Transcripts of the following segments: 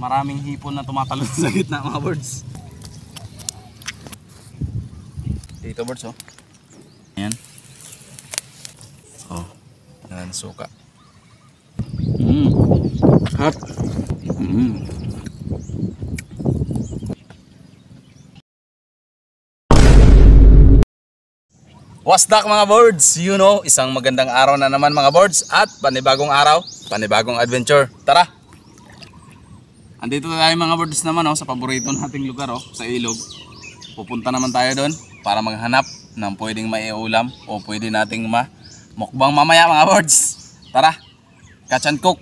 Maraming hipon na tumatalon sa gitna mga birds. Dito birds oh. Ayan. Oh. Yan suka. Hot. What's that mga birds? You know, isang magandang araw na naman mga birds at panibagong araw, panibagong adventure. Tara! Andito tayo mga birds naman sa paborito nating lugar sa ilog. Pupunta naman tayo doon para maghanap ng pwedeng maiulam o pwede nating mukbang mamaya mga birds. Tara! Catch and cook!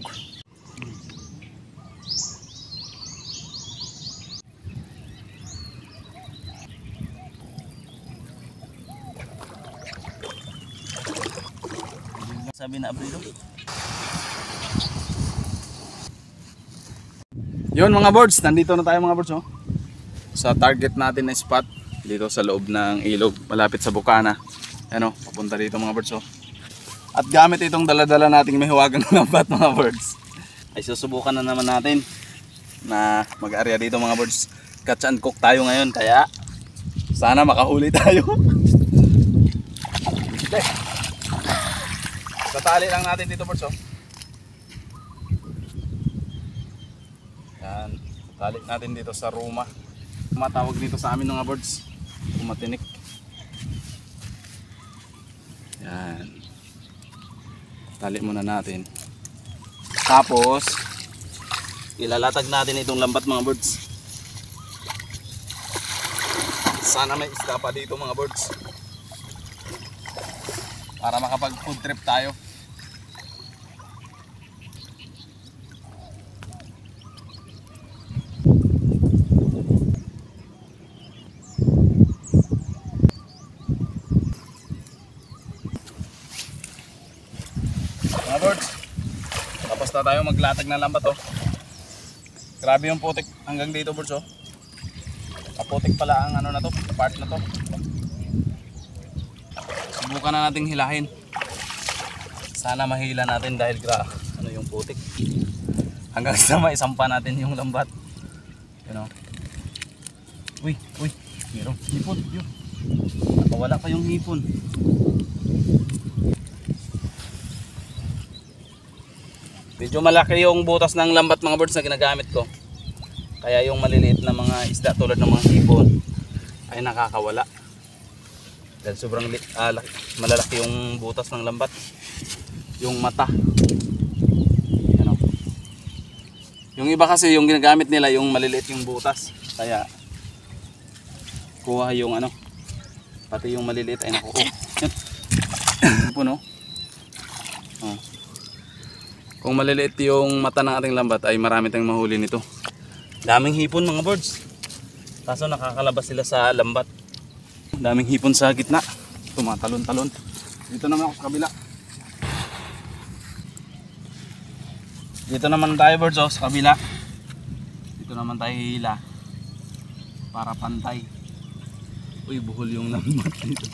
Sabi na abrido. Yun mga birds, nandito na tayo mga birds sa target natin na spot dito sa loob ng ilog malapit sa Bukana. Ano, papunta dito mga birds At gamit itong dala-dala nating mahiwagang lambat mga birds. Ay susubukan na naman natin na mag-area dito mga birds. Catch and cook tayo ngayon kaya sana makahuli tayo. Tatali lang natin dito birds Yan, tali natin dito sa ruma. Matawag dito sa amin mga birds, kumatinik. Yan. Tali muna natin. Tapos ilalatag natin itong lambat mga birds. Sana may isda pa dito mga birds. Para makapag food trip tayo. Mga birds, tapos na tayo maglatag ng lambat Grabe yung putik hanggang dito birds Kaputik pala ang ano na to, part na to. Subukan na nating hilahin. Sana mahila natin dahil ano yung putik. Hanggang sa maisampa natin yung lambat. Uy, mayroong hipon. Yun. Nakawala pa yung hipon. Medyo malaki yung butas ng lambat mga birds na ginagamit ko. Kaya yung maliliit na mga isda tulad ng mga hipon ay nakakawala. Dahil sobrang malalaki yung butas ng lambat. Yung mata. Yung iba kasi yung ginagamit nila yung maliliit yung butas. Kaya kuha yung pati yung maliliit ay nakuha. Puno. Kung maliliit yung mata ng ating lambat ay marami tayong mahuli nito. Daming hipon mga birds. Kaso nakakalabas sila sa lambat. Daming hipon sa gitna. Tumatalon-talon. Dito naman ako sa kabila. Dito naman tayo birds sa kabila. Dito naman tayo hihila. Para pantay. Uy, buhol yung lambat dito.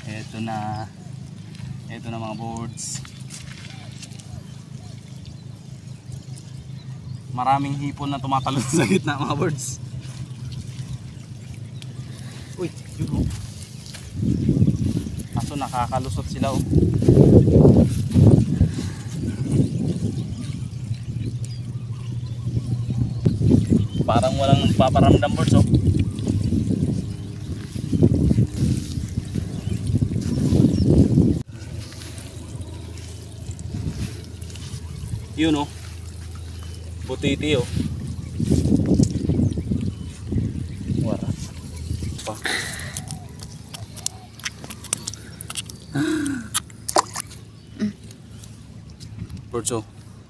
Ito na mga birds. Maraming hipon na tumatalon sa gitna mga birds. Uy, yun Kaso nakakalusot sila Parang walang paparamdam birds Yun butiti Wala pa. Birds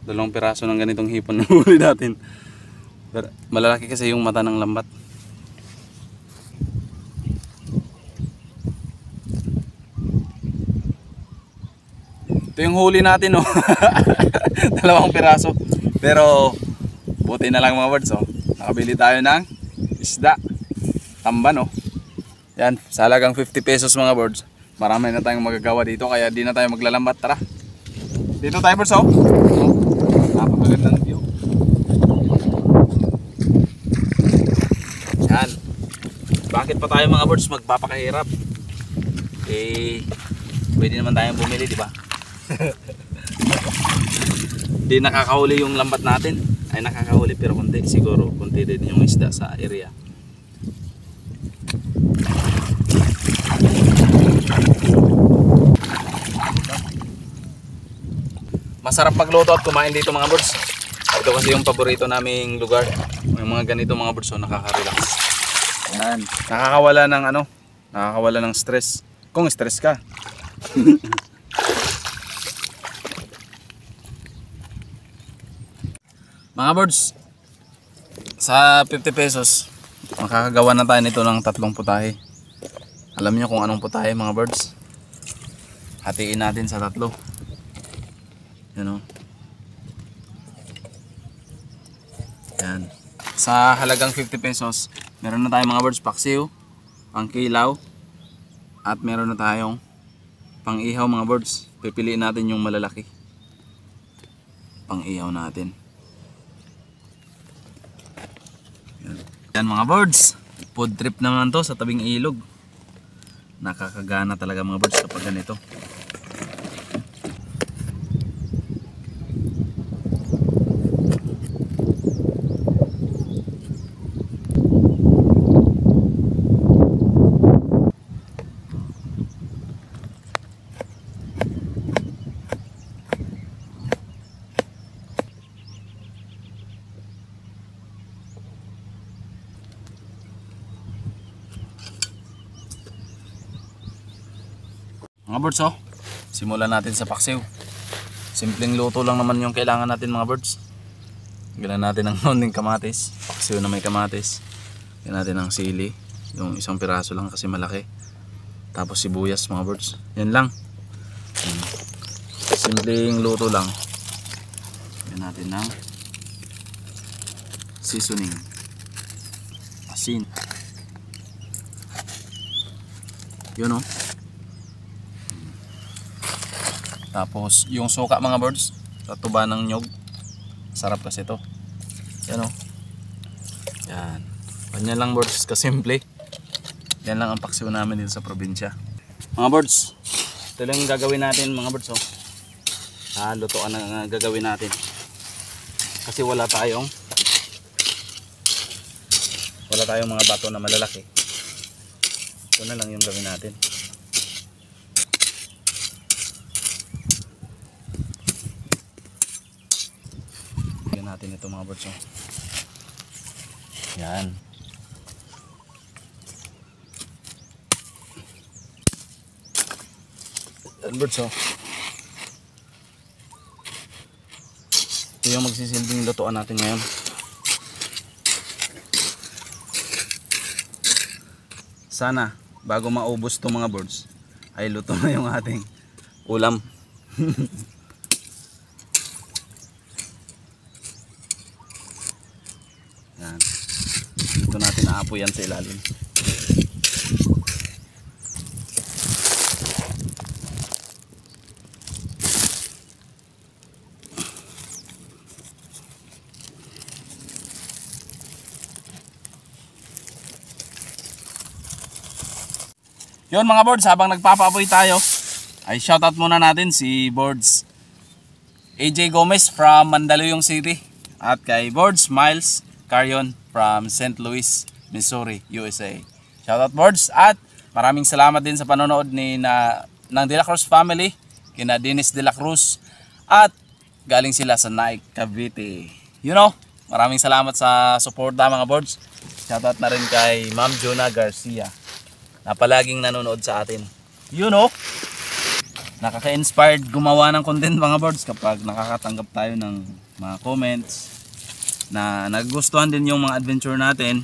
dalawang piraso ng ganitong hipon na huli natin. Pero malalaki kasi yung mata ng lambat. Ito yung huli natin dalawang piraso. Pero buti na lang mga birds nakabili tayo ng isda, tamban yan, sa halagang 50 pesos mga birds. Marami na tayong magagawa dito kaya di na tayo maglalambat. Tara, dito tayo birds napakagandang view. bakit pa tayo mga birds magpapakahirap? Eh, pwede naman tayong bumili, di ba? Di nakakahuli yung lambat natin. Ay nakakahuli pero konti. Siguro konti din yung isda sa area. Masarap magluto at kumain dito mga birds. Ito kasi yung paborito naming lugar. Yung mga ganito mga birds, so nakaka-relax. Yan. Nakakawala ng ano? Nakakawala ng stress. Kung stress ka. Mga birds, sa 50 pesos, makakagawa na tayo nito ng 3 putahe. Alam niyo kung anong putahe mga birds? Hatiin natin sa 3. Yan o. Yan. Sa halagang 50 pesos, meron na tayong mga birds paksiw, pangkilaw, at meron na tayong pang-ihaw mga birds. Pipiliin natin yung malalaki. Pang-ihaw natin. Yan mga birds. Food trip naman to sa tabing ilog. Nakakagana talaga mga birds kapag ganito. Mga birds oh, simulan natin sa paksiw. Simpleng luto lang naman yung kailangan natin mga birds. Gawin natin ng nonding kamatis, paksiw na may kamatis. Gawin natin ng sili, yung 1 piraso lang kasi malaki. Tapos sibuyas mga birds, yan lang. Simpleng luto lang. Gawin natin ng seasoning, asin. Yun oh. Tapos yung suka mga birds sa tuba ng nyog. Sarap kasi ito. Yan o. Yan. Ganyan lang birds kasimple. Yan lang ang paksiw namin dito sa probinsya. Mga birds, ito lang yung gagawin natin mga birds oh. Lutoan na gagawin natin. Kasi wala tayong mga bato na malalaki. Ito na lang yung gawin natin. Natin ito mga birds oh. Yan. Yan birds oh. Ito yung magsisilbing lutuan natin ngayon. Sana bago maubos itong mga birds ay luto na yung ating ulam. Yan. Dito natin naapoy yan sa ilalim. Yun mga birds, habang nagpapaapoy tayo ay shoutout muna natin si Birds AJ Gomez from Mandaluyong City at kay Birds Miles Carion from St. Louis, Missouri, USA. Shoutout Birds at maraming salamat din sa panonood ng De La Cruz family, kina Dennis De La Cruz at galing sila sa Naik, Cavite. You know, maraming salamat sa suporta mga Birds. Shoutout na rin kay Ma'am Jonah Garcia na palaging nanonood sa atin. You know, nakaka-inspired gumawa ng content mga Birds kapag nakakatanggap tayo ng mga comments na nagustuhan din yung mga adventure natin.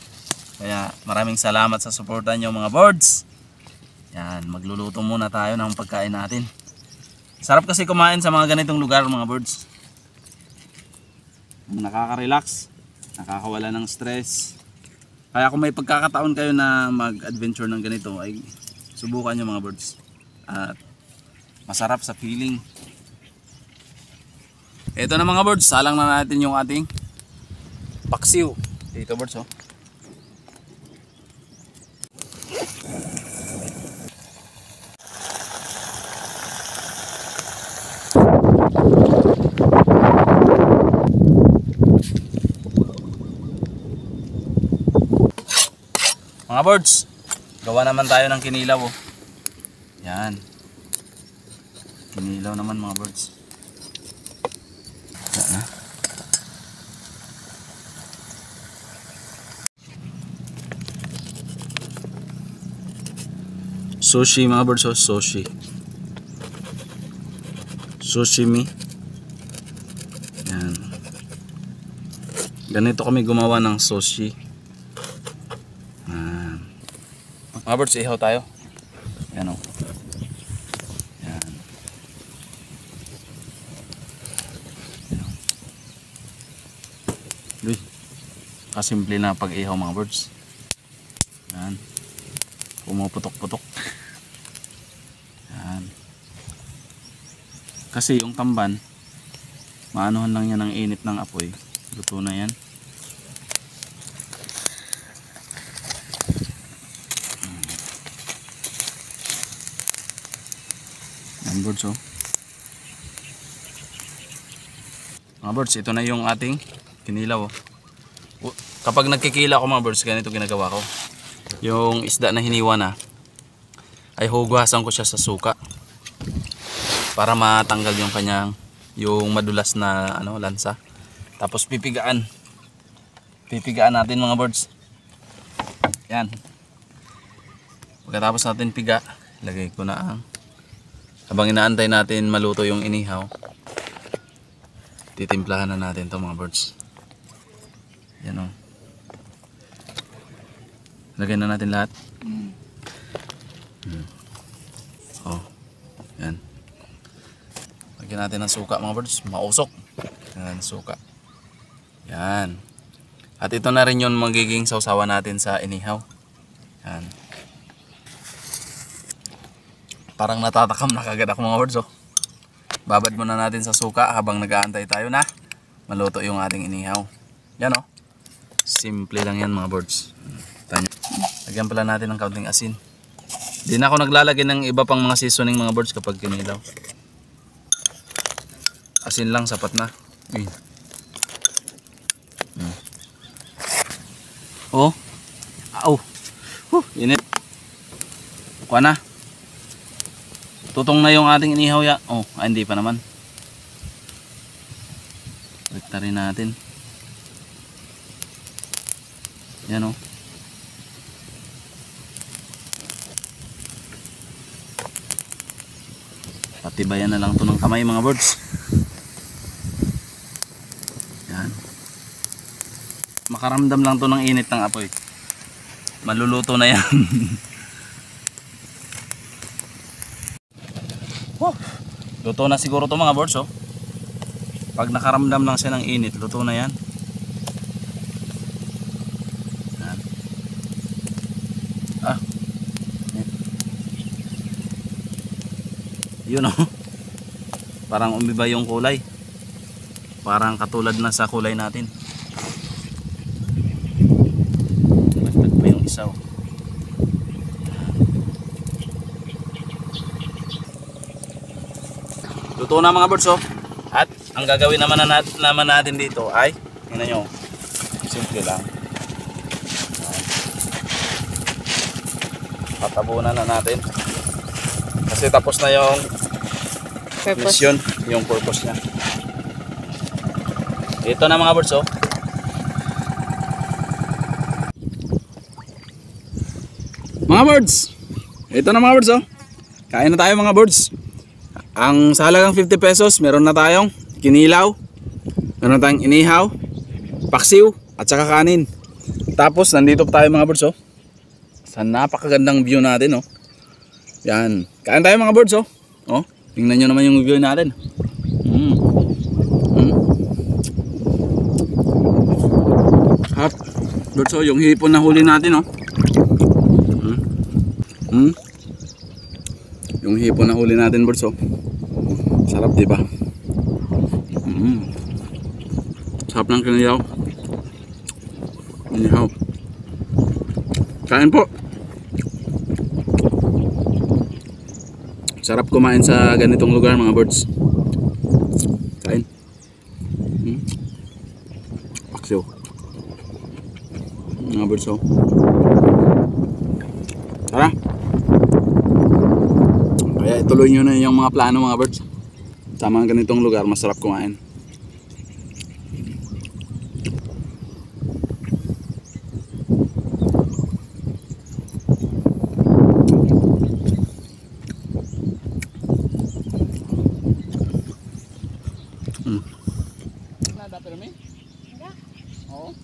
Kaya maraming salamat sa suporta nyo mga Birds. Yan, magluluto muna tayo ng pagkain natin. Sarap kasi kumain sa mga ganitong lugar mga Birds. Nakaka-relax, nakakawala ng stress. Kaya kung may pagkakataon kayo na mag-adventure ng ganito ay subukan nyo mga Birds. At masarap sa feeling. Ito na mga Birds, salang na natin yung ating paksiw. Dito Birds oh. Mga birds, gawa naman tayo ng kinilaw oh. Yan. Kinilaw naman mga birds. Yan na. Sushi mga birds oh, sushi. Sushimi. Yan. Ganito kami gumawa ng sushi. Mga birds, ihaw tayo. Yan o. Yan. Uy. Kasimple na pag-ihaw mga birds. Yan. Pumuputok-putok. Yan. Kasi yung tamban, maanuhan lang yan ng init ng apoy. Luto na yan. Birds oh. Mga birds, ito na yung ating kinilaw oh. Kapag nagkikila ko mga birds, ganito ginagawa ko. Yung isda na hiniwa na ay hugasan ko siya sa suka para matanggal yung kanyang yung madulas na ano, lansa. Tapos pipigaan natin mga birds. Yan. Pagkatapos natin piga, lagay ko na ang habang inaantay natin maluto yung inihaw, titimplahan na natin to mga birds. Yan o. Lagay na natin lahat. Oh, yan. Lagyan natin ng suka mga birds. Mausok. Yan, suka. Yan. At ito na rin yung magiging sausawan natin sa inihaw. Yan. Parang natatakam na kagad ako mga birds oh. Babad muna natin sa suka habang nag-aantay tayo na maluto yung ating inihaw. Yan oh. Simple lang yan mga birds. Lagyan pala natin ng kaunting asin. Di na ako naglalagay ng iba pang mga seasoning mga birds kapag kinilaw. Asin lang sapat na. Oh. Au. Init. Kuha na. Tutong na yung ating inihaw ya. Oh, hindi pa naman. Balik rin natin. Yan oh. Patibayan na lang to ng kamay mga birds. Yan. Makaramdam lang to ng init ng apoy. Maluluto na yan. Luto na siguro to mga birds oh. Pag nakaramdam lang siya ng init, luto na yan. Yan. Ah. Yun oh. Parang umiba yung kulay. Parang katulad na sa kulay natin. Magtag pa yung isa oh. Luto na mga birds oh. At ang gagawin naman natin dito ay, tingnan nyo, simple lang. Patabunan na natin. Kasi tapos na yung mission, yung purpose niya. Ito na mga birds oh. Mga birds, ito na mga birds oh. Kain na tayo mga birds. Ang sa halagang 50 pesos, meron na tayong kinilaw, meron na tayong inihaw, paksiw, at saka kanin. Tapos nandito pa tayo mga birds oh. Sa napakagandang view natin oh. Yan. Kain tayo mga birds oh. Oh, tingnan nyo naman yung view natin. At birds oh, yung hipon na huli natin oh. Yung hipon na huli natin birds oh. Sarap diba? Sarap ng kinilaw. Inihaw. Kain po. Sarap kumain sa ganitong lugar mga birds. Kain. Paksiw. Mga birds oh. Tara. Kaya ituloy nyo na yung mga plano mga birds. Sa mga ganitong lugar, masarap kumain. Nada pero may? Enggak. Oo.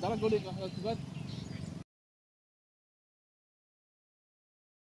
Tara, gulit ka.